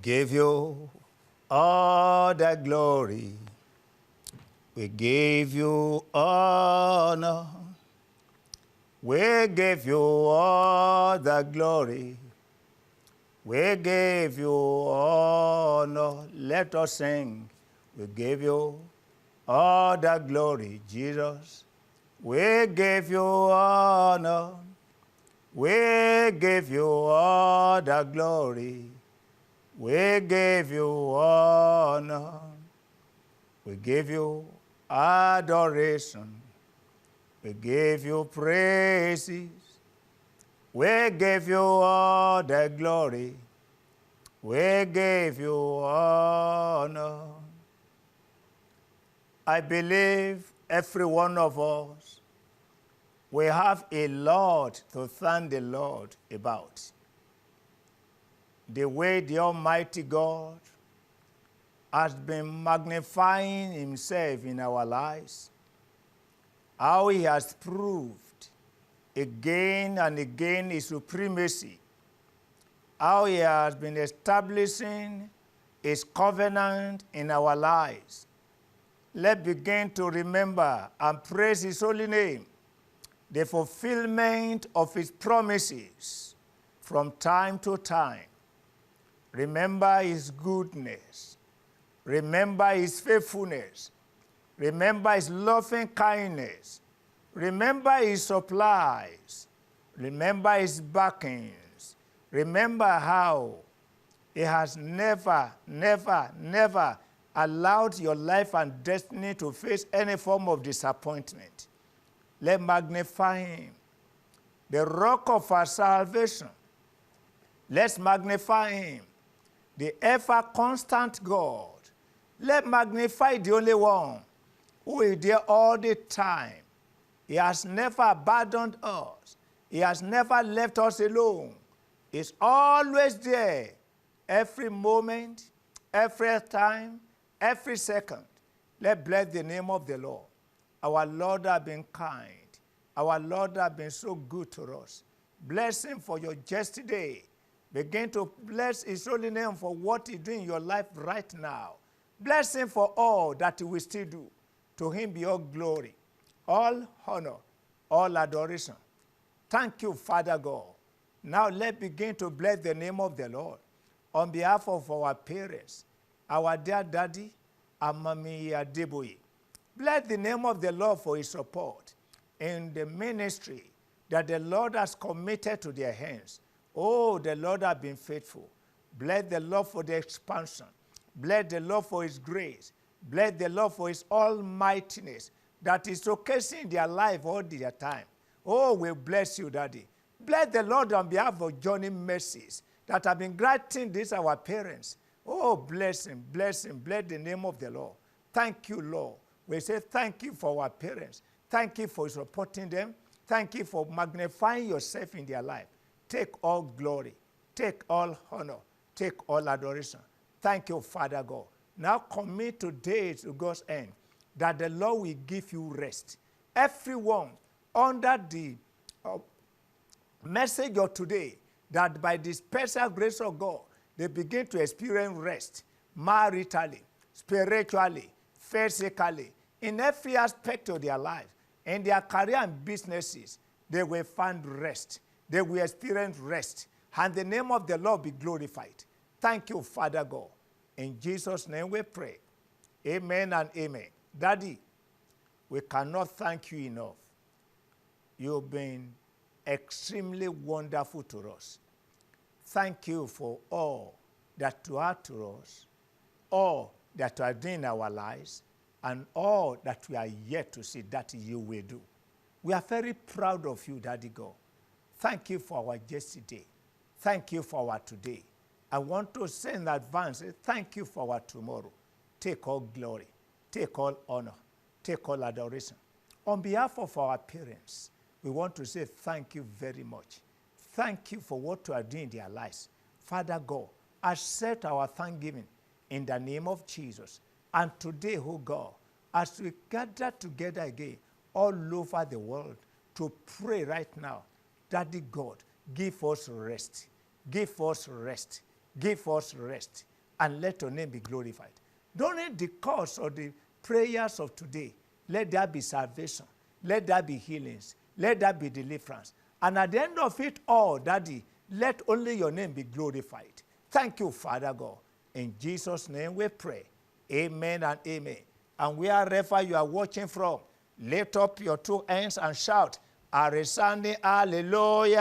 give you all the glory. We give you honor. We give you all the glory. We give you honor. Let us sing. We give you all the glory, Jesus. We give you honor. We give you all the glory. We give you honor. We give you adoration. We give you praises. We give you all the glory. We give you honor. I believe every one of us, we have a lot to thank the Lord about. The way the Almighty God has been magnifying himself in our lives, how he has proved again and again his supremacy, how he has been establishing his covenant in our lives. Let's begin to remember and praise his holy name, the fulfillment of his promises from time to time. Remember his goodness. Remember his faithfulness. Remember his loving kindness. Remember his supplies. Remember his backings. Remember how he has never, never, never allowed your life and destiny to face any form of disappointment. Let's magnify him, the rock of our salvation. Let's magnify him, the ever-constant God. Let's magnify the only one who is there all the time. He has never abandoned us. He has never left us alone. He's always there, every moment, every time, every second. Let's bless the name of the Lord. Our Lord has been kind. Our Lord has been so good to us. Bless him for your just today. Begin to bless his holy name for what he's doing in your life right now. Bless him for all that he will still do. To him be all glory, all honor, all adoration. Thank you, Father God. Now let's begin to bless the name of the Lord on behalf of our parents, our dear daddy, and Mommy Adeboye. Bless the name of the Lord for his support in the ministry that the Lord has committed to their hands. Oh, the Lord has been faithful. Bless the Lord for the expansion. Bless the Lord for his grace. Bless the Lord for his almightiness that is showcasing their life all their time. Oh, we bless you, Daddy. Bless the Lord on behalf of Johnny Mercies that have been granting this our parents. Oh, bless him, bless him, bless the name of the Lord. Thank you, Lord. We say thank you for our parents. Thank you for supporting them. Thank you for magnifying yourself in their life. Take all glory. Take all honor. Take all adoration. Thank you, Father God. Now commit today to God's hand that the Lord will give you rest. Everyone under the message of today, that by the special grace of God, they begin to experience rest maritally, spiritually, physically, in every aspect of their life. In their career and businesses, they will find rest. They will experience rest. And the name of the Lord be glorified. Thank you, Father God. In Jesus' name we pray. Amen and amen. Daddy, we cannot thank you enough. You've been extremely wonderful to us. Thank you for all that you are to us, all that you are doing in our lives, and all that we are yet to see that you will do. We are very proud of you, Daddy God. Thank you for our yesterday. Thank you for our today. I want to say in advance, thank you for our tomorrow. Take all glory, take all honor, take all adoration. On behalf of our parents, we want to say thank you very much. Thank you for what you are doing in their lives. Father God, accept our thanksgiving in the name of Jesus. And today, oh God, as we gather together again all over the world to pray right now, Daddy God, give us rest. Give us rest. Give us rest. and let your name be glorified. During the course of the prayers of today, let there be salvation. Let there be healings. Let there be deliverance. And at the end of it all, Daddy, let only your name be glorified. Thank you, Father God. In Jesus' name we pray. Amen and amen. And wherever you are watching from, lift up your two hands and shout, a resounding hallelujah.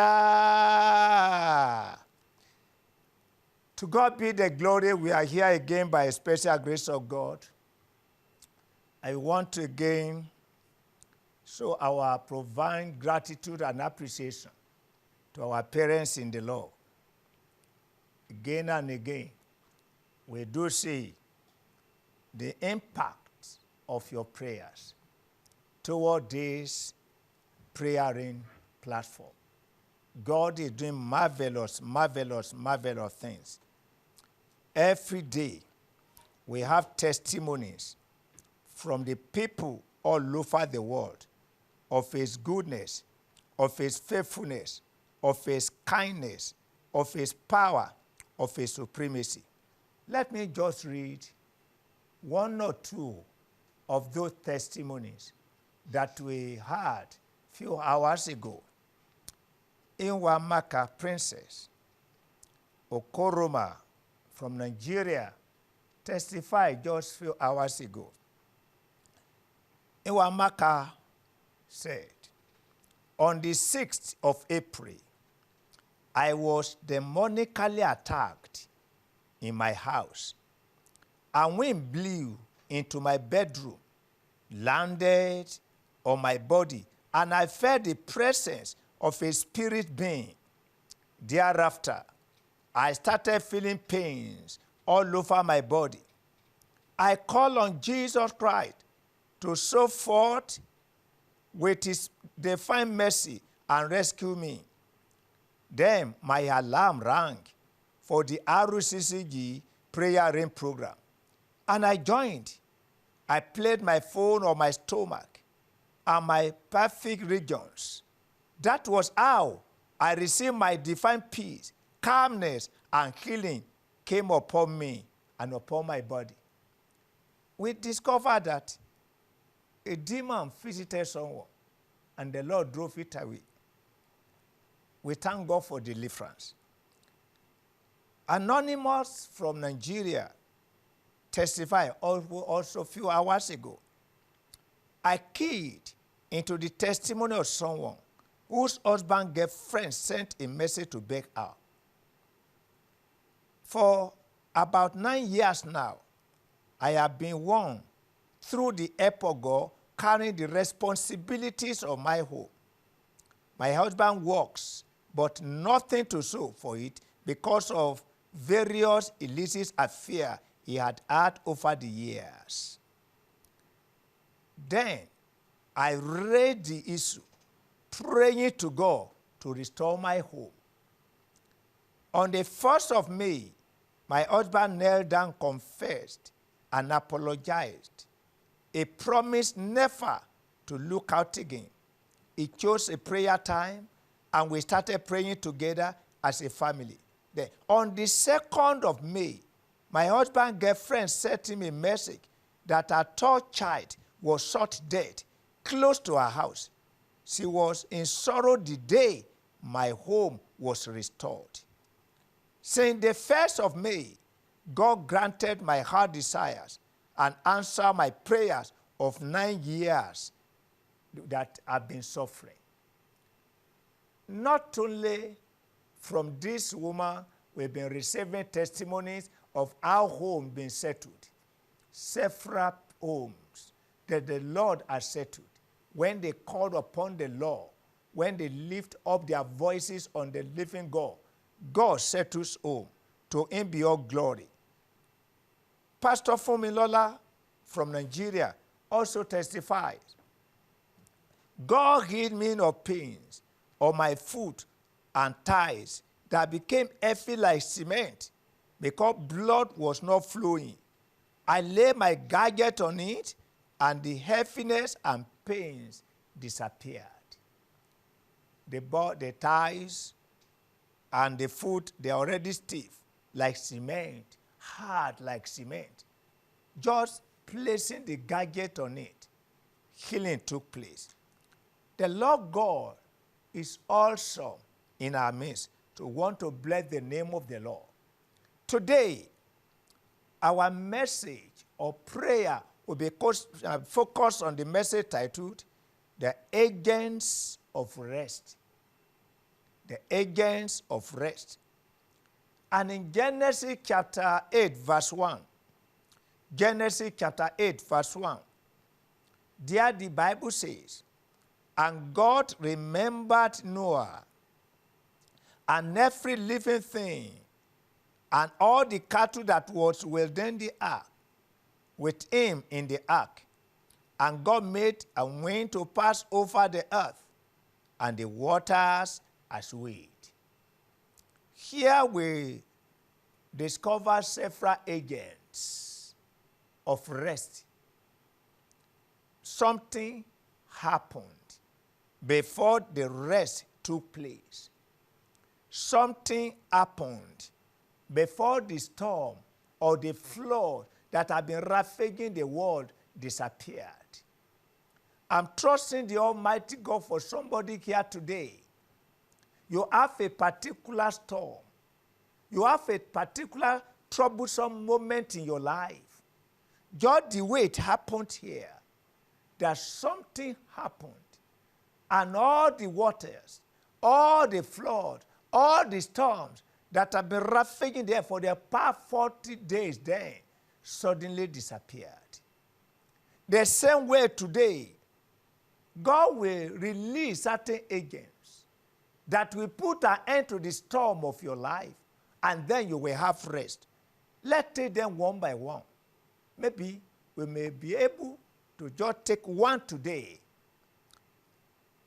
To God be the glory. We are here again by a special grace of God. I want to again show our profound gratitude and appreciation to our parents in the Lord. Again and again, we do see the impact of your prayers toward this praying platform. God is doing marvelous, marvelous, marvelous things. Every day, we have testimonies from the people all over the world of his goodness, of his faithfulness, of his kindness, of his power, of his supremacy. Let me just read one or two of those testimonies that we had a few hours ago. Inwamaka Princess Okoroma from Nigeria testified just a few hours ago. Inwamaka said, on the 6th of April, I was demonically attacked in my house. And wind blew into my bedroom, landed on my body, and I felt the presence of a spirit being. Thereafter, I started feeling pains all over my body. I called on Jesus Christ to show forth with his divine mercy and rescue me. Then my alarm rang for the RCCG prayer ring program, and I joined. I played my phone on my stomach and my pelvic regions. That was how I received my divine peace, calmness, and healing came upon me and upon my body. We discovered that a demon visited someone, and the Lord drove it away. We thank God for deliverance. Anonymous from Nigeria testified also a few hours ago. I keyed into the testimony of someone whose husband girlfriend sent a message to beg her. For about 9 years now, I have been one through the help of God carrying the responsibilities of my home. My husband works, but nothing to show for it because of various illicit affairs he had over the years. Then I raised the issue, praying to God to restore my home. On the 1st of May, my husband knelt down, confessed, and apologized. He promised never to look out again. He chose a prayer time, and we started praying together as a family. Then, on the 2nd of May, my husband's girlfriend sent him a message that her third child was shot dead close to her house. She was in sorrow the day my home was restored. Since the 1st of May, God granted my heart desires and answered my prayers of 9 years that I've been suffering. Not only from this woman, we've been receiving testimonies of our home being settled. Several homes that the Lord has settled. When they called upon the Lord, when they lift up their voices on the living God, God settles home. To him be all glory. Pastor Fumilola from Nigeria also testified. God healed me of pains on my foot and thighs that became heavy like cement because blood was not flowing. I laid my gadget on it, and the heaviness and pains disappeared. The thighs and the foot, they are already stiff like cement, hard like cement. Just placing the gadget on it, healing took place. The Lord God is also in our midst to want to bless the name of the Lord. Today, our message or prayer will be focused on the message titled, The Agents of Rest. The Agents of Rest. And in Genesis chapter 8, verse 1, Genesis chapter 8, verse 1, there the Bible says, and God remembered Noah and every living thing and all the cattle that was within the ark with him in the ark. And God made a wind to pass over the earth, and the waters as weed. Here we discover several agents of rest. Something happened before the rest took place. Something happened before the storm or the flood that had been ravaging the world disappeared. I'm trusting the Almighty God for somebody here today. You have a particular storm. You have a particular troublesome moment in your life. Just the way it happened here, that something happened, and all the waters, all the flood, all the storms that have been ravaging there for the past 40 days then suddenly disappeared. The same way today, God will release certain agents that will put an end to the storm of your life, and then you will have rest. Let's take them one by one. Maybe we may be able to just take one today.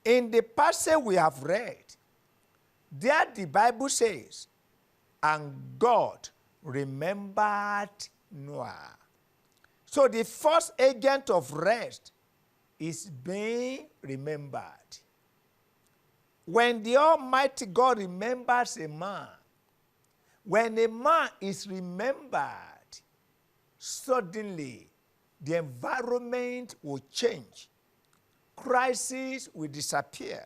In the passage we have read, there the Bible says, and God remembered Noah. So the first agent of rest is being remembered. When the Almighty God remembers a man, when a man is remembered, suddenly the environment will change. Crisis will disappear.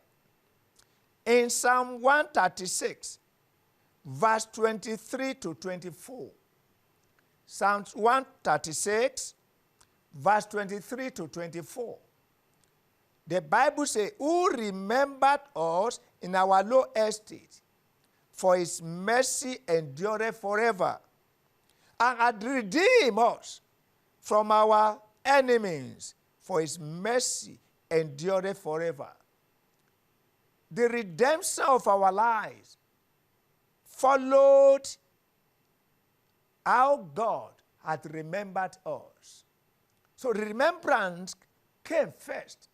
In Psalm 136, verse 23 to 24, Psalms 136, verse 23 to 24, the Bible says, who remembered us in our low estate, for his mercy endureth forever, and had redeemed us from our enemies, for his mercy endureth forever. The redemption of our lives followed how God had remembered us. So remembrance came first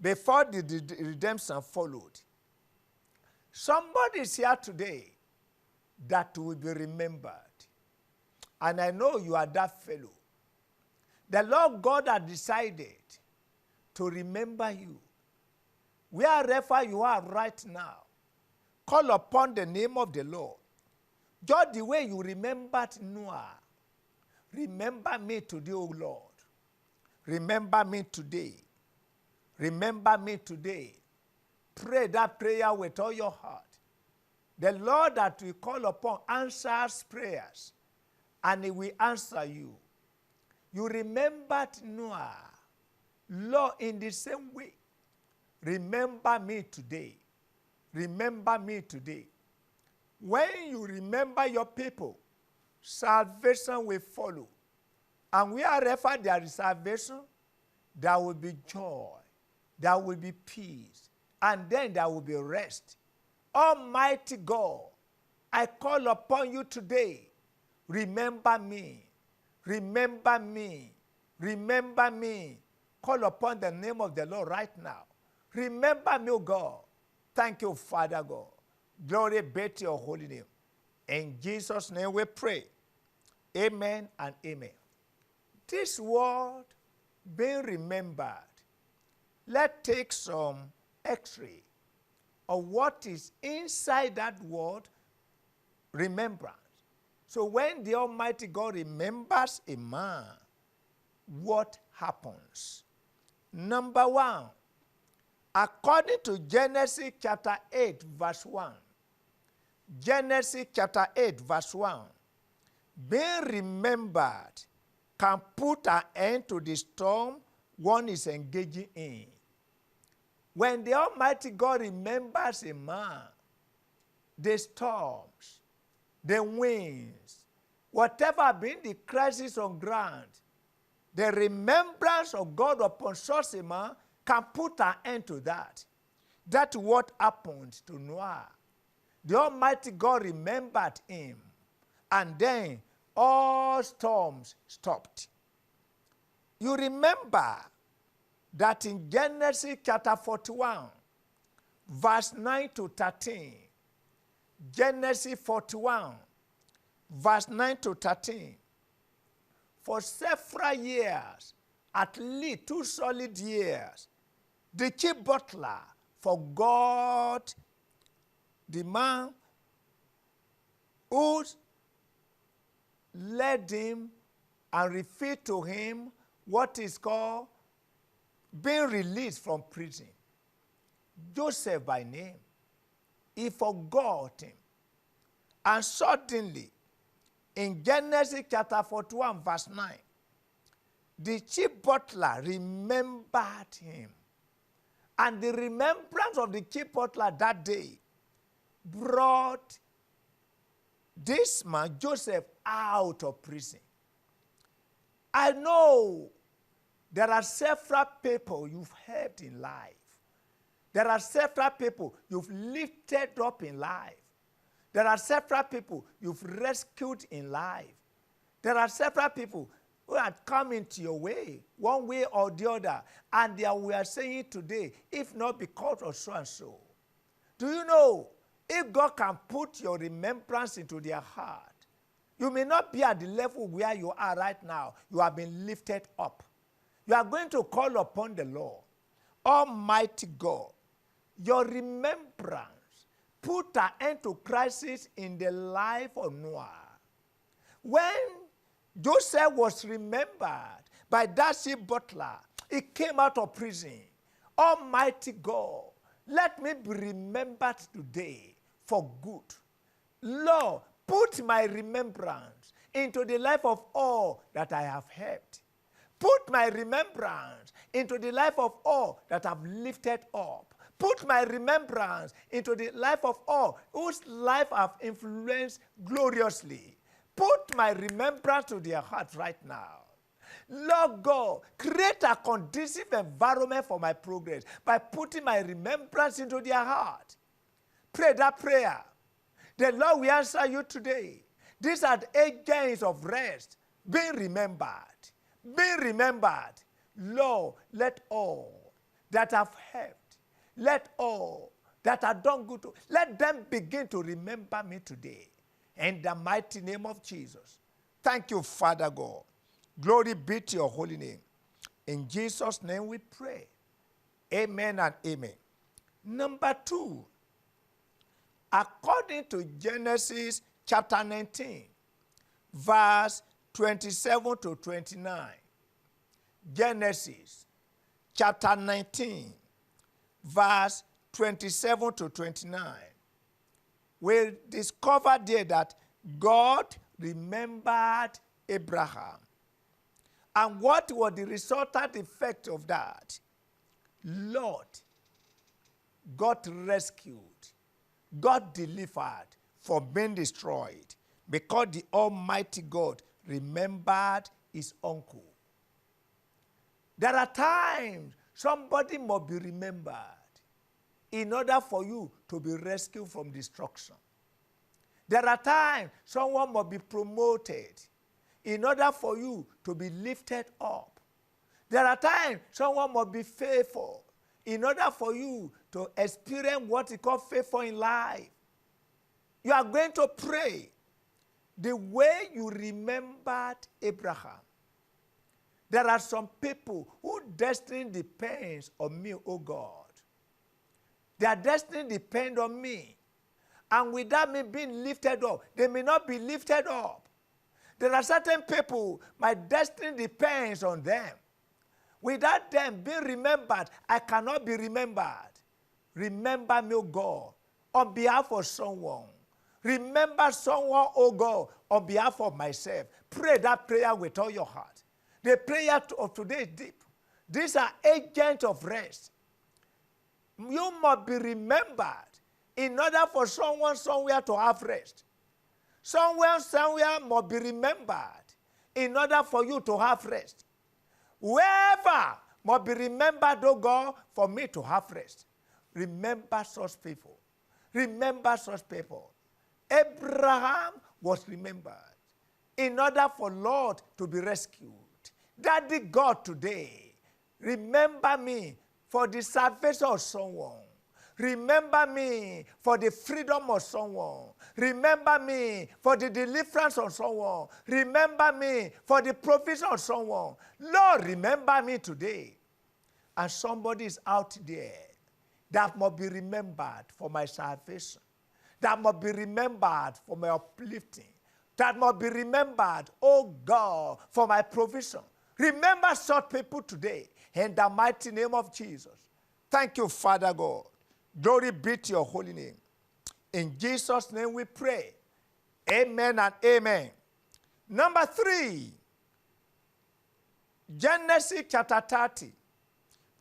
before the redemption followed. Somebody is here today that will be remembered. And I know you are that fellow. The Lord God has decided to remember you. Wherever you are right now, call upon the name of the Lord. Just the way you remembered Noah. Remember me today, O Lord. Remember me today. Remember me today. Pray that prayer with all your heart. The Lord that we call upon answers prayers, and he will answer you. You remembered Noah. Lord, in the same way, remember me today. Remember me today. When you remember your people, salvation will follow. And wherever there is salvation, there will be joy. There will be peace. And then there will be rest. Almighty God, I call upon you today. Remember me. Remember me. Remember me. Call upon the name of the Lord right now. Remember me, O God. Thank you, Father God. Glory be to your holy name. In Jesus' name we pray. Amen and amen. This word being remembered, let's take some x-ray of what is inside that word remembrance. So when the Almighty God remembers a man, what happens? Number one, according to Genesis chapter 8, verse 1, Genesis chapter 8, verse 1, being remembered can put an end to the storm one is engaging in. When the Almighty God remembers a man, the storms, the winds, whatever been the crisis on ground, the remembrance of God upon such a man can put an end to that. That's what happened to Noah. The Almighty God remembered him, and then all storms stopped. You remember that in Genesis chapter 41, verse 9 to 13, Genesis 41, verse 9 to 13, for several years, at least 2 solid years, the chief butler forgot the man who led him and referred to him what is called being released from prison. Joseph by name. He forgot him. And suddenly, in Genesis chapter 41, verse 9, the chief butler remembered him. And the remembrance of the chief butler that day brought this man, Joseph, out of prison. I know there are several people you've helped in life. There are several people you've lifted up in life. There are several people you've rescued in life. There are several people who had come into your way, one way or the other, and we are saying today, if not because of so and so. Do you know, if God can put your remembrance into their heart, you may not be at the level where you are right now. You have been lifted up. You are going to call upon the Lord. Almighty God, your remembrance put an end to crisis in the life of Noah. When Joseph was remembered by that chief butler, he came out of prison. Almighty God, let me be remembered today for good. Lord, put my remembrance into the life of all that I have helped. Put my remembrance into the life of all that I've lifted up. Put my remembrance into the life of all whose life I've influenced gloriously. Put my remembrance to their hearts right now. Lord God, create a conducive environment for my progress by putting my remembrance into their heart. Pray that prayer. The Lord will answer you today. These are the agents of rest. Being remembered. Being remembered. Lord, let all that have helped, let all that have done good to, let them begin to remember me today. In the mighty name of Jesus. Thank you, Father God. Glory be to your holy name. In Jesus' name we pray. Amen and amen. Number 2, according to Genesis chapter 19, verse 27 to 29. Genesis chapter 19, verse 27 to 29. We discover there that God remembered Abraham. And what was the resultant effect of that? Lord, got rescued, got delivered from being destroyed because the Almighty God remembered his uncle. There are times somebody must be remembered in order for you to be rescued from destruction. There are times someone must be promoted in order for you to be lifted up. There are times someone must be faithful in order for you to experience what is called faithful in life. You are going to pray the way you remembered Abraham. There are some people whose destiny depends on me, oh God. Their destiny depends on me. And without me being lifted up, they may not be lifted up. There are certain people, my destiny depends on them. Without them being remembered, I cannot be remembered. Remember me, O God, on behalf of someone. Remember someone, O God, on behalf of myself. Pray that prayer with all your heart. The prayer of today is deep. These are agents of rest. You must be remembered in order for someone somewhere to have rest. Someone somewhere must be remembered in order for you to have rest. Whoever must be remembered, oh God, for me to have rest. Remember such people. Remember such people. Abraham was remembered in order for Lord to be rescued. Daddy God, today, remember me for the salvation of someone. Remember me for the freedom of someone. Remember me for the deliverance of someone. Remember me for the provision of someone. Lord, remember me today. And somebody is out there that must be remembered for my salvation. That must be remembered for my uplifting. That must be remembered, oh God, for my provision. Remember such people today in the mighty name of Jesus. Thank you, Father God. Glory be to your holy name. In Jesus' name we pray. Amen and amen. Number 3, Genesis chapter 30,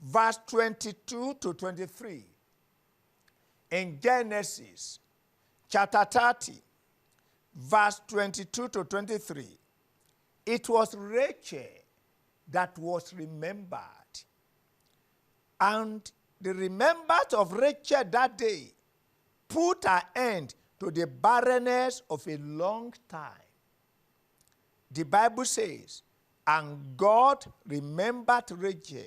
verse 22 to 23. In Genesis chapter 30, verse 22 to 23, it was Rachel that was remembered. And the remembrance of Rachel that day put an end to the barrenness of a long time. The Bible says, and God remembered Rachel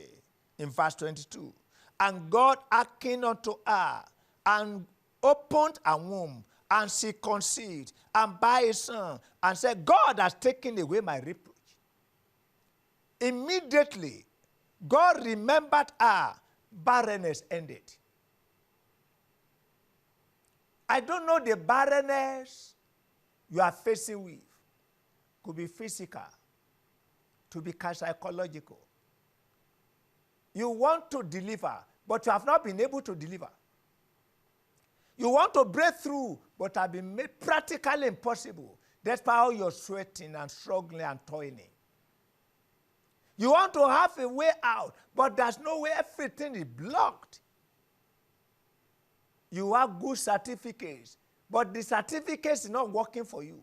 in verse 22. And God hearkened unto her and opened a womb, and she conceived and bare a son, and said, God has taken away my reproach. Immediately, God remembered her. Barrenness ended. I don't know the barrenness you are facing with. Could be physical, to be psychological. You want to deliver, but you have not been able to deliver. You want to break through, but have been made practically impossible. That's how you're sweating and struggling and toiling. You want to have a way out, but there's no way. Everything is blocked. You have good certificates, but the certificates is not working for you.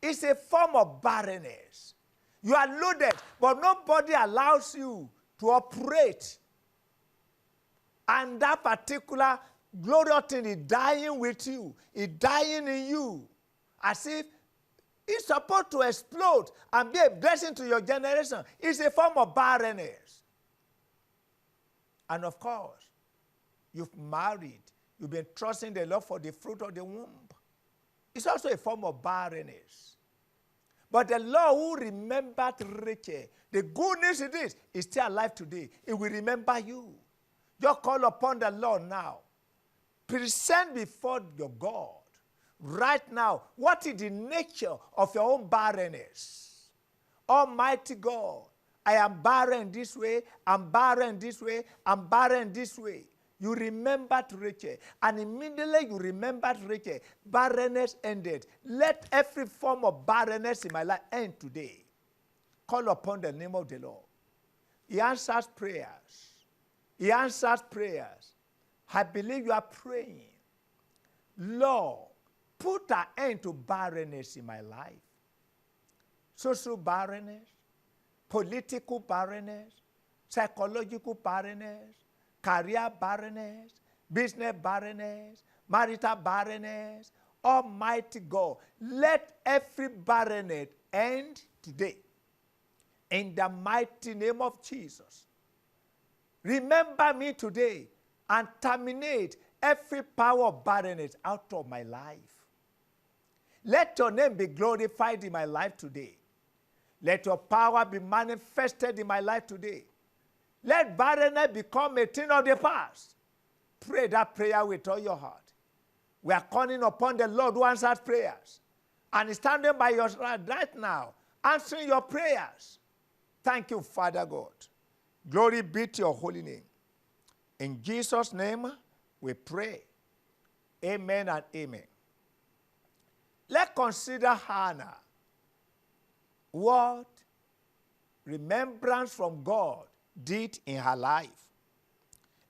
It's a form of barrenness. You are loaded, but nobody allows you to operate. And that particular glorious thing is dying with you. It's dying in you. As if it's supposed to explode and be a blessing to your generation. It's a form of barrenness. And of course, you've married. You've been trusting the Lord for the fruit of the womb. It's also a form of barrenness. But the Lord who remembered Rachel, the good news it is, is still alive today. It will remember you. Just call upon the Lord now. Present before your God right now, what is the nature of your own barrenness? Almighty God, I am barren this way, I'm barren this way, I'm barren this way. You remembered Rachel, and immediately you remembered Rachel. Barrenness ended. Let every form of barrenness in my life end today. Call upon the name of the Lord. He answers prayers. He answers prayers. I believe you are praying. Lord, put an end to barrenness in my life. Social barrenness, political barrenness, psychological barrenness, career barrenness, business barrenness, marital barrenness. Almighty God, let every barrenness end today. In the mighty name of Jesus. Remember me today and terminate every power of barrenness out of my life. Let your name be glorified in my life today. Let your power be manifested in my life today. Let barrenness become a thing of the past. Pray that prayer with all your heart. We are calling upon the Lord who answers prayers. And is standing by your side right now, answering your prayers. Thank you, Father God. Glory be to your holy name. In Jesus' name, we pray. Amen and amen. Let's consider Hannah. What remembrance from God did in her life.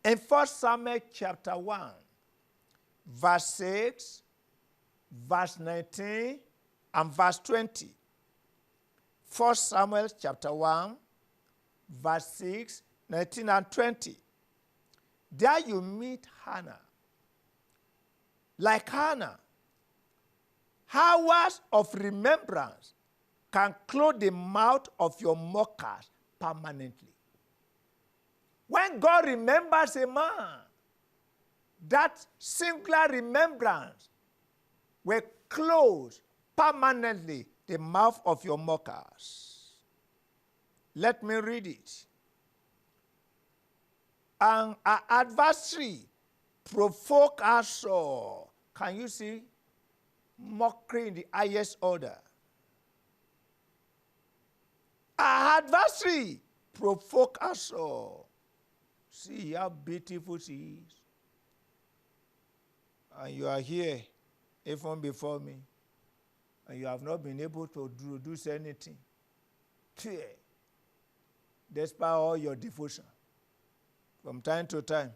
In 1 Samuel chapter 1, verse 6, verse 19, and verse 20. 1 Samuel chapter 1, verse 6, 19, and 20. There you meet Hannah. Like Hannah, hours of remembrance can close the mouth of your mockers permanently. When God remembers a man, that singular remembrance will close permanently the mouth of your mockers. Let me read it. And our adversary provoke us sore. Can you see? Mockery in the highest order. Our adversary provoke us sore. See how beautiful she is. And you are here, even before me, and you have not been able to do anything. Despite all your devotion. From time to time,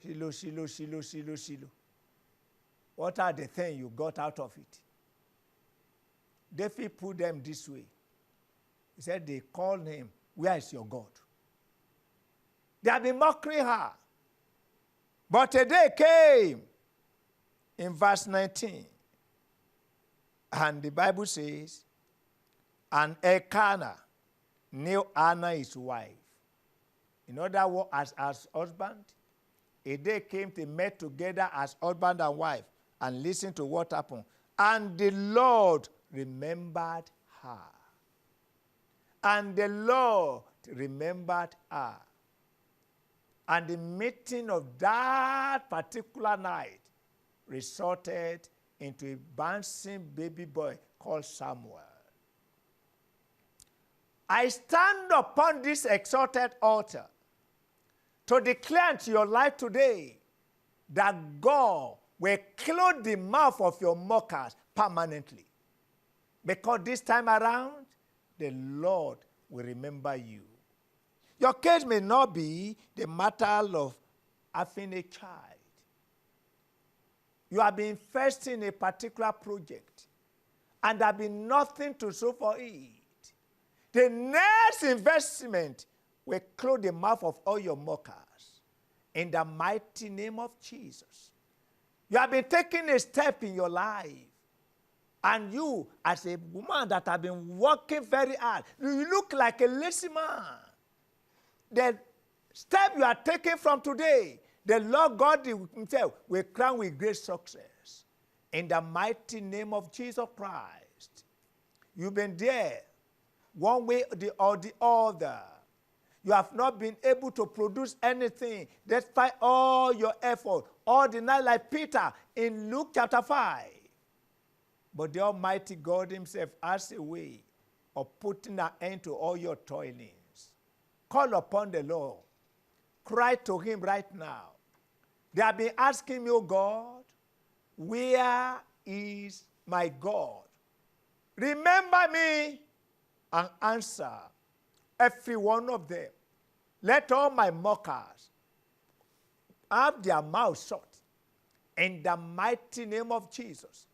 Shiloh, Shiloh, Shiloh, Shiloh, Shiloh. What are the things you got out of it? David put them this way. He said they called him, where is your God? They have been mocking her. But a day came in verse 19. And the Bible says, and Elkanah knew Anna his wife. In other words, as husband, a day came they met together as husband and wife, and listen to what happened. And the Lord remembered her. And the Lord remembered her. And the meeting of that particular night resulted into a bouncing baby boy called Samuel. I stand upon this exalted altar to declare to your life today that God will close the mouth of your mockers permanently. Because this time around, the Lord will remember you. Your case may not be the matter of having a child. You have been investing in a particular project, and there have been nothing to show for it. The next investment will close the mouth of all your mockers in the mighty name of Jesus. You have been taking a step in your life, and you, as a woman that have been working very hard, you look like a lazy man. The step you are taking from today, the Lord God himself will crown with great success. In the mighty name of Jesus Christ. You've been there one way or the other. You have not been able to produce anything despite all your effort, all the night like Peter in Luke chapter 5. But the Almighty God himself has a way of putting an end to all your toilings. Call upon the Lord. Cry to him right now. They have been asking me, oh God, where is my God? Remember me and answer every one of them. Let all my mockers have their mouths shut in the mighty name of Jesus.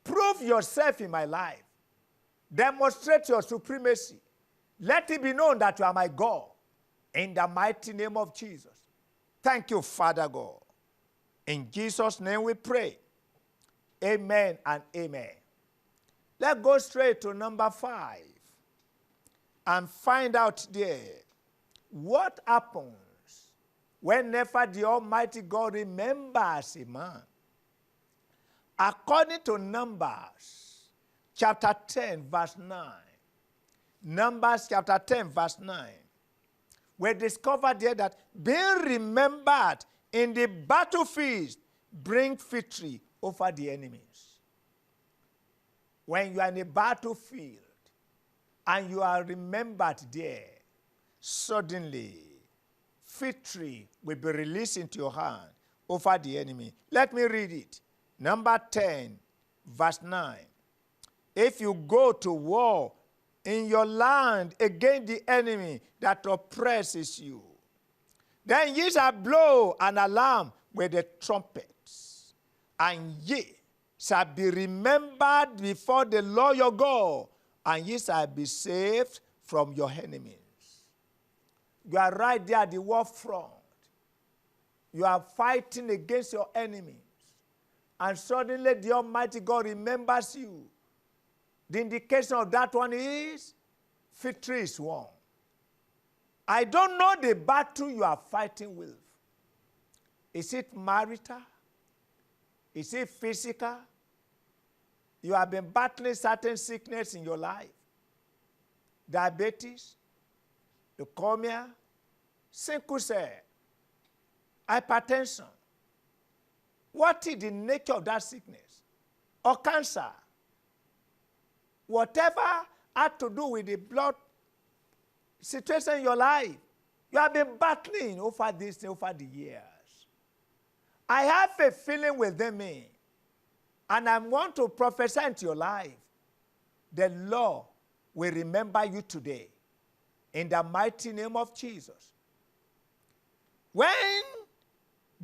Prove yourself in my life. Demonstrate your supremacy. Let it be known that you are my God in the mighty name of Jesus. Thank you, Father God. In Jesus' name we pray. Amen and amen. Let's go straight to number 5 and find out there what happens whenever the Almighty God remembers a man. According to Numbers chapter 10, verse 9. Numbers chapter 10, verse 9. We discover there that being remembered in the battlefield bring victory over the enemies. When you are in a battlefield and you are remembered there, suddenly victory will be released into your hand over the enemy. Let me read it. Number 10, verse 9. If you go to war in your land against the enemy that oppresses you, then ye shall blow an alarm with the trumpets, and ye shall be remembered before the Lord your God, and ye shall be saved from your enemies. You are right there at the war front. You are fighting against your enemies. And suddenly the Almighty God remembers you. The indication of that one is victory is won. I don't know the battle you are fighting with. Is it marital? Is it physical? You have been battling certain sickness in your life. Diabetes, leukemia, sickle cell, hypertension. What is the nature of that sickness? Or cancer? Whatever had to do with the blood situation in your life, you have been battling over this over the years. I have a feeling within me, and I want to prophesy into your life. The Lord will remember you today in the mighty name of Jesus. When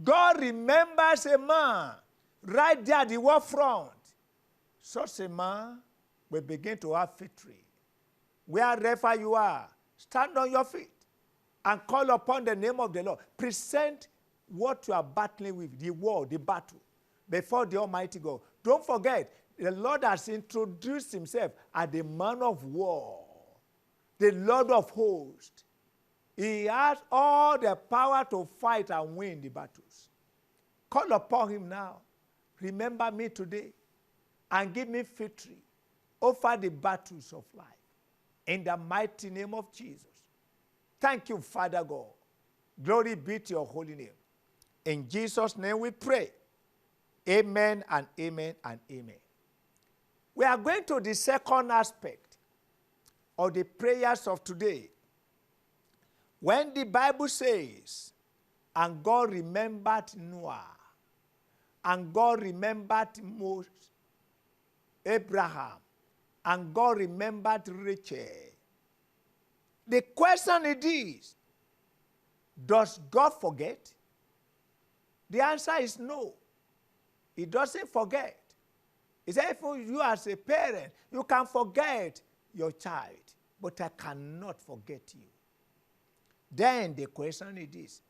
God remembers a man right there at the war front, such a man will begin to have victory. Wherever you are, stand on your feet and call upon the name of the Lord. Present what you are battling with, the war, the battle, before the Almighty God. Don't forget, the Lord has introduced himself as the man of war, the Lord of hosts. He has all the power to fight and win the battles. Call upon him now. Remember me today and give me victory over the battles of life. In the mighty name of Jesus. Thank you, Father God. Glory be to your holy name. In Jesus' name we pray. Amen and amen and amen. We are going to the second aspect of the prayers of today. When the Bible says, and God remembered Noah, and God remembered Moses, Abraham, and God remembered Rachel. The question is this: does God forget? The answer is no. He doesn't forget. He said, if you as a parent, you can forget your child, but I cannot forget you. Then the question is this: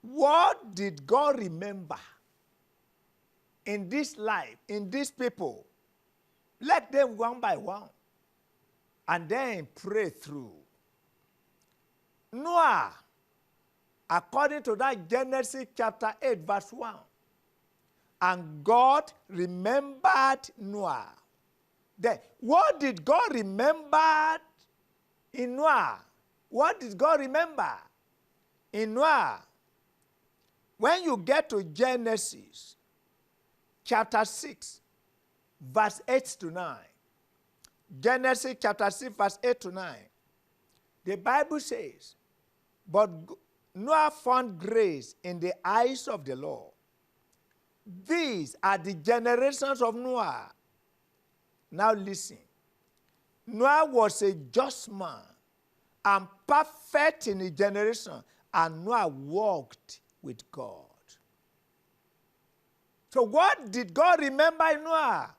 what did God remember in this life, in these people? Let them one by one, and then pray through. Noah, according to that Genesis chapter 8, verse 1, and God remembered Noah. Then, what did God remember in Noah? What did God remember in Noah? When you get to Genesis chapter 6, verse 8 to 9, Genesis chapter 6, verse 8 to 9, the Bible says, but Noah found grace in the eyes of the Lord. These are the generations of Noah. Now listen. Noah was a just man and perfect in his generation, and Noah walked with God. So what did God remember in Noah?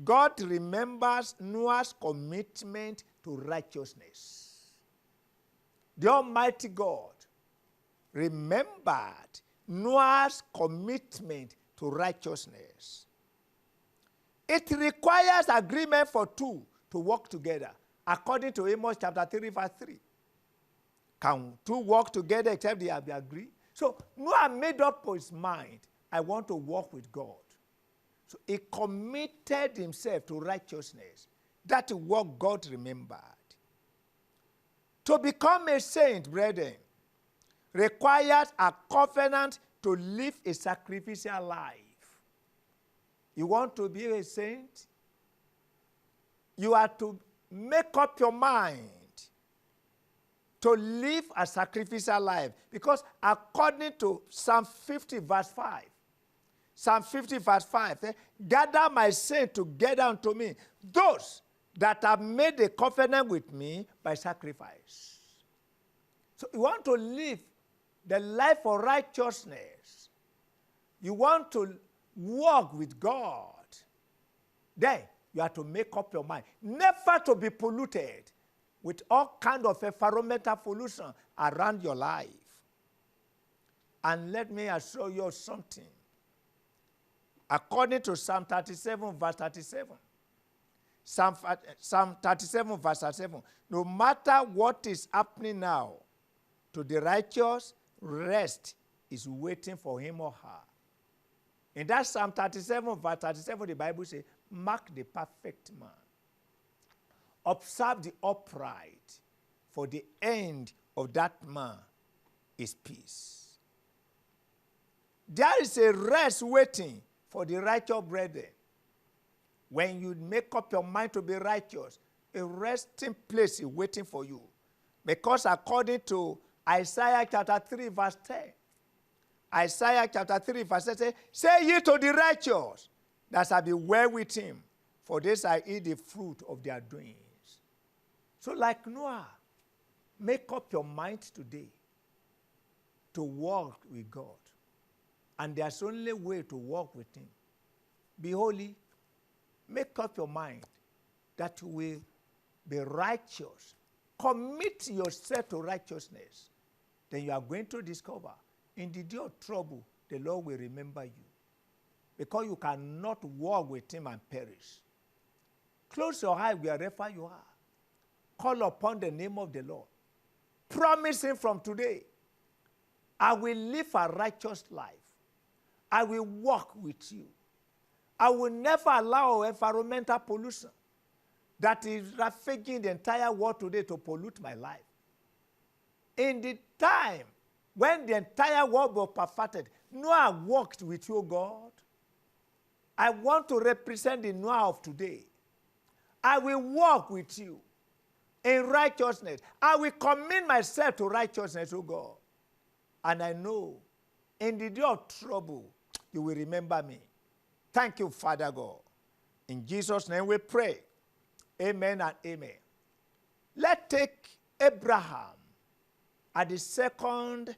God remembers Noah's commitment to righteousness. The Almighty God remembered Noah's commitment to righteousness. It requires agreement for two to work together, according to Amos chapter 3, verse 3. Can two work together except they have agreed? So Noah made up his mind, I want to walk with God. So he committed himself to righteousness. That is what God remembered. To become a saint, brethren, requires a covenant to live a sacrificial life. You want to be a saint? You are to make up your mind to live a sacrificial life. Because according to Psalm 50 verse 5, Psalm 50 verse 5, gather my saints together unto me, those that have made a covenant with me by sacrifice. So you want to live the life of righteousness. You want to walk with God. Then you have to make up your mind never to be polluted with all kind of environmental pollution around your life. And let me assure you something. According to Psalm 37 verse 37, Psalm 37 verse 37, no matter what is happening now, to the righteous, rest is waiting for him or her. In that Psalm 37 verse 37, the Bible says, mark the perfect man. Observe the upright, for the end of that man is peace. There is a rest waiting for the righteous brethren. When you make up your mind to be righteous, a resting place is waiting for you. Because according to Isaiah chapter 3 verse 10, Isaiah chapter 3 verse 10 says, say ye to the righteous that shall be well with him, for they shall eat the fruit of their doings. So like Noah, make up your mind today to walk with God. And there's only way to walk with him. Be holy. Make up your mind that you will be righteous. Commit yourself to righteousness. Then you are going to discover in the day of trouble, the Lord will remember you. Because you cannot walk with him and perish. Close your eyes wherever you are. Call upon the name of the Lord. Promise him from today, I will live a righteous life. I will walk with you. I will never allow environmental pollution that is ravaging the entire world today to pollute my life. In the time when the entire world was perfected, Noah walked with you, God. I want to represent the Noah of today. I will walk with you in righteousness. I will commit myself to righteousness, O God. And I know in the day of trouble, you will remember me. Thank you, Father God. In Jesus' name we pray. Amen and amen. Let's take Abraham as the second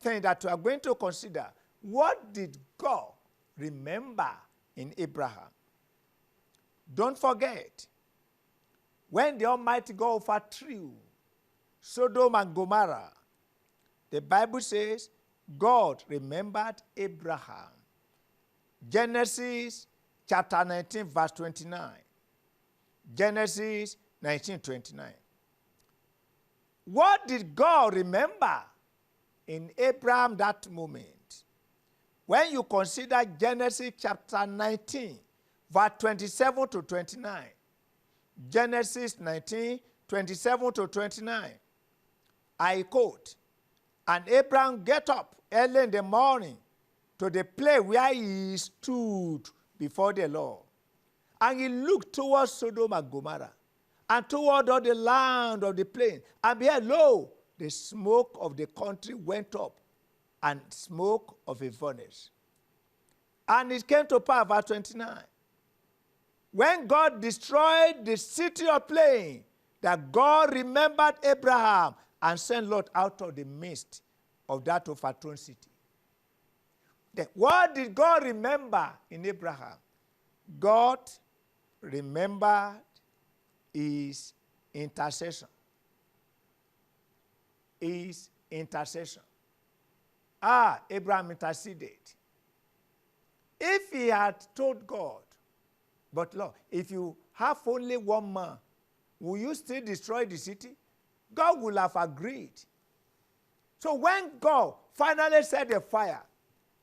thing that we are going to consider. What did God remember in Abraham? Don't forget, when the Almighty God overthrew Sodom and Gomorrah, the Bible says God remembered Abraham. Genesis chapter 19 verse 29. Genesis 19:29. What did God remember in Abraham that moment? When you consider Genesis chapter 19 verse 27 to 29. Genesis 19, 27 to 29. I quote, and Abraham get up early in the morning to the place where he stood before the Lord. And he looked towards Sodom and Gomorrah, and toward all the land of the plain. And behold, lo, the smoke of the country went up, and smoke of a furnace. And it came to pass, verse 29, when God destroyed the city of plain, that God remembered Abraham and sent Lot out of the midst of that overthrown city. Then, what did God remember in Abraham? God remembered his intercession. His intercession. Abraham interceded. If he had told God, but Lord, if you have only one man, will you still destroy the city? God will have agreed. So when God finally set the fire,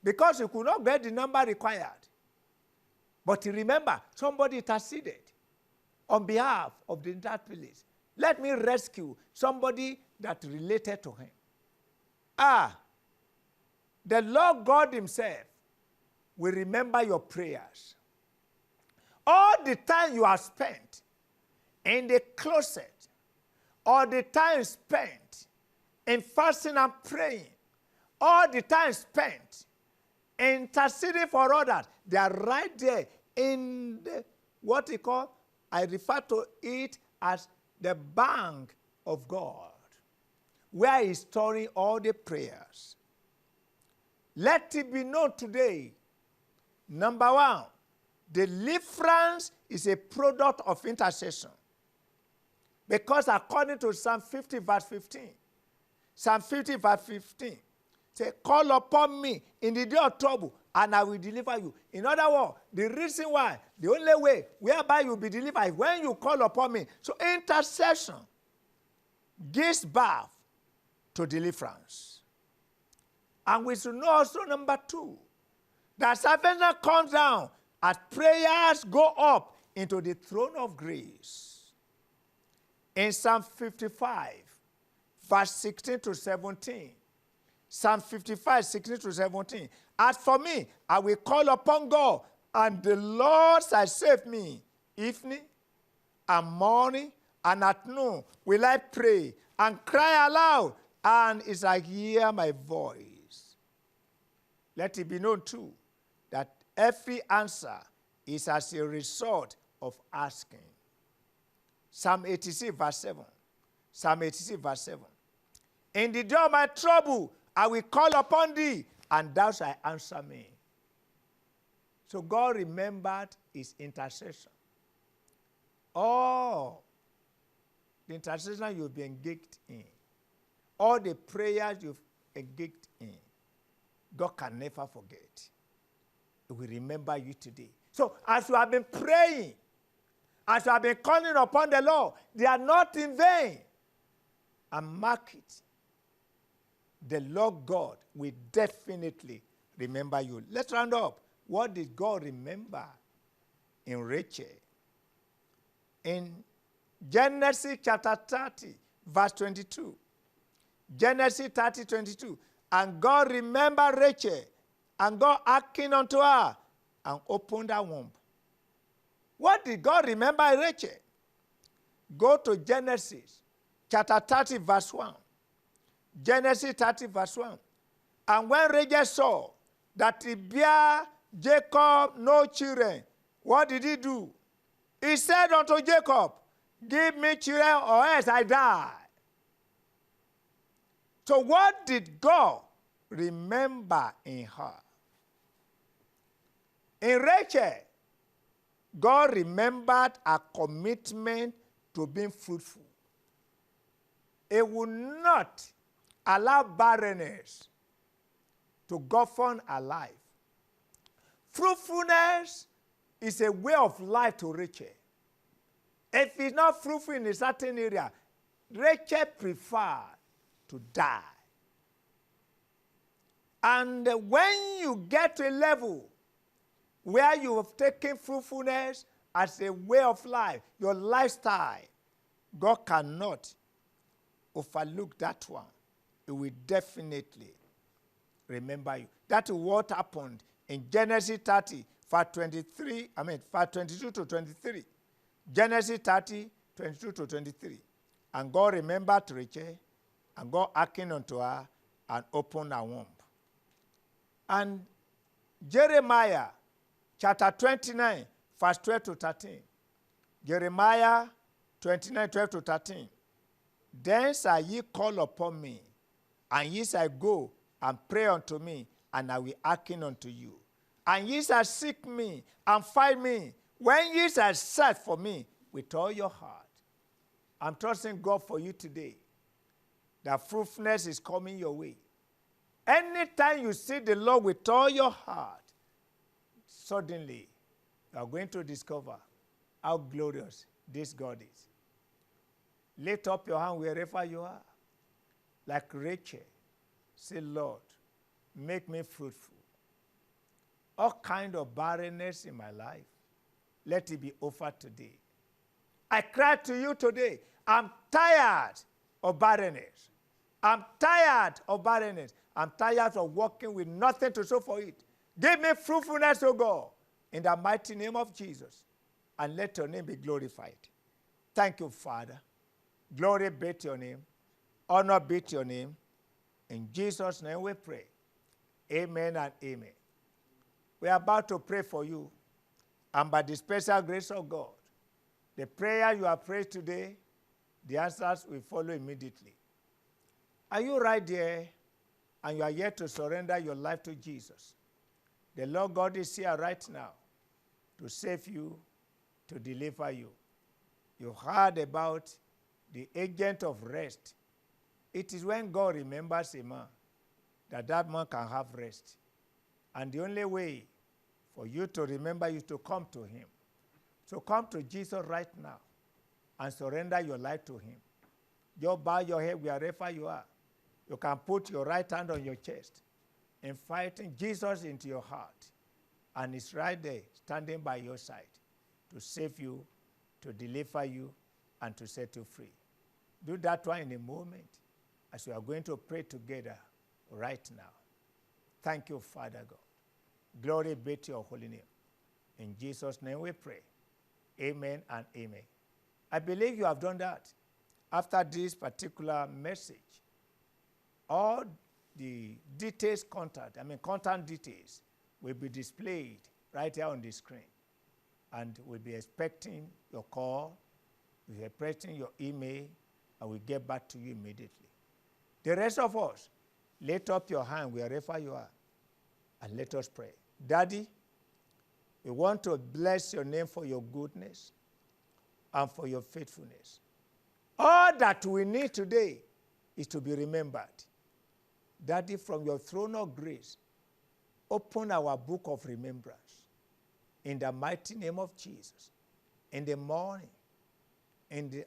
because he could not get the number required, but remember, somebody interceded on behalf of the entire place. Let me rescue somebody that related to him. the Lord God himself will remember your prayers. All the time you have spent in the closet, all the time spent in fasting and praying, all the time spent interceding for others, they are right there in what we call, I refer to it as the bank of God, where he's storing all the prayers. Let it be known today, number one, deliverance is a product of intercession. Because according to Psalm 50 verse 15, Psalm 50 verse 15, say, call upon me in the day of trouble, and I will deliver you. In other words, the reason why, the only way whereby you'll be delivered is when you call upon me. So intercession gives birth to deliverance. And we should know also, number two, that salvation comes down as prayers go up into the throne of grace. In Psalm 55, verse 16 to 17, Psalm 55, 16 to 17, as for me, I will call upon God, and the Lord shall save me. Evening and morning and at noon will I pray and cry aloud, and it shall hear my voice. Let it be known too that every answer is as a result of asking. Psalm 86 verse 7. Psalm 86 verse 7. In the day of my trouble, I will call upon thee, and thou shalt answer me. So God remembered his intercession. All the intercession you've been engaged in, all the prayers you've engaged in, God can never forget. He will remember you today. So as you have been praying, as you have been calling upon the Lord, they are not in vain. And mark it. The Lord God will definitely remember you. Let's round up. What did God remember in Rachel? In Genesis chapter 30, verse 22. Genesis 30, 22. And God remembered Rachel, and God hearkened unto her, and opened her womb. What did God remember in Rachel? Go to Genesis chapter 30, verse 1. Genesis 30, verse 1. And when Rachel saw that he bare Jacob no children, what did he do? He said unto Jacob, give me children or else I die. So what did God remember in her? In Rachel, God remembered a commitment to being fruitful. He would not allow barrenness to govern her life. Fruitfulness is a way of life to Rachel. If he's not fruitful in a certain area, Rachel preferred to die. And when you get to a level where you have taken fruitfulness as a way of life, your lifestyle, God cannot overlook that one. He will definitely remember you. That is what happened in Genesis 30, verse 22 to 23. Genesis 30, 22 to 23. And God remembered Rachel, and God hearkened unto her, and opened her womb. And Jeremiah chapter 29, verse 12 to 13. Jeremiah 29, 12 to 13. Then shall ye call upon me, and ye shall go and pray unto me, and I will hearken unto you. And ye shall seek me and find me, when ye shall search for me with all your heart. I'm trusting God for you today, that fruitfulness is coming your way. Anytime you see the Lord with all your heart, suddenly you are going to discover how glorious this God is. Lift up your hand wherever you are. Like Rachel, say, Lord, make me fruitful. All kind of barrenness in my life, let it be over today. I cry to you today, I'm tired of barrenness. I'm tired of barrenness. I'm tired of working with nothing to show for it. Give me fruitfulness, O God, in the mighty name of Jesus, and let your name be glorified. Thank you, Father. Glory be to your name. Honor be to your name. In Jesus' name we pray. Amen and amen. We are about to pray for you, and by the special grace of God, the prayer you have prayed today, the answers will follow immediately. Are you right there and you are yet to surrender your life to Jesus? The Lord God is here right now to save you, to deliver you. You heard about the agent of rest. It is when God remembers a man that that man can have rest. And the only way for you to remember is to come to him. So come to Jesus right now and surrender your life to him. Just bow your head wherever you are. You can put your right hand on your chest, inviting Jesus into your heart. And he's right there, standing by your side to save you, to deliver you, and to set you free. Do that one in a moment as we are going to pray together right now. Thank you, Father God. Glory be to your holy name. In Jesus' name we pray. Amen and amen. I believe you have done that. After this particular message, all the details, contact details will be displayed right here on the screen. And we'll be expecting your call, we'll be expecting your email, and we'll get back to you immediately. The rest of us, lift up your hand wherever you are, and let us pray. Daddy, we want to bless your name for your goodness and for your faithfulness. All that we need today is to be remembered. Daddy, from your throne of grace, open our book of remembrance in the mighty name of Jesus. In the morning, in the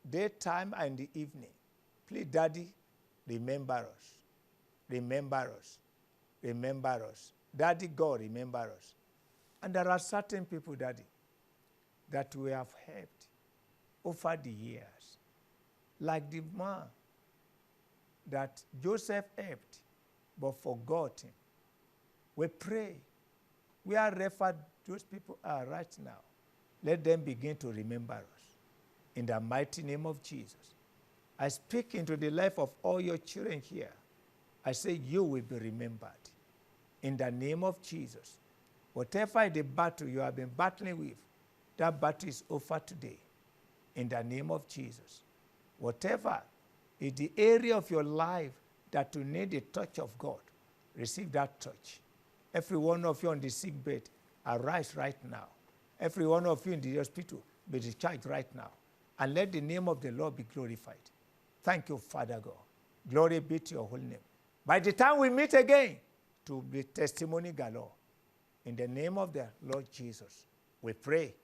daytime, and the evening. Please, Daddy, remember us. Remember us. Remember us. Daddy God, remember us. And there are certain people, Daddy, that we have helped over the years. Like the man that Joseph helped but forgot him. We pray. Wherever those people are right now, let them begin to remember us. In the mighty name of Jesus. I speak into the life of all your children here. I say you will be remembered. In the name of Jesus. Whatever the battle you have been battling with, that battle is over today. In the name of Jesus. Whatever is the area of your life that you need the touch of God, receive that touch. Every one of you on the sick bed, arise right now. Every one of you in the hospital, be discharged right now. And let the name of the Lord be glorified. Thank you, Father God. Glory be to your holy name. By the time we meet again, to be testimony galore. In the name of the Lord Jesus, we pray.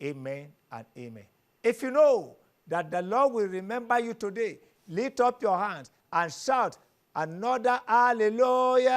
Amen and amen. If you know that the Lord will remember you today, lift up your hands and shout another hallelujah.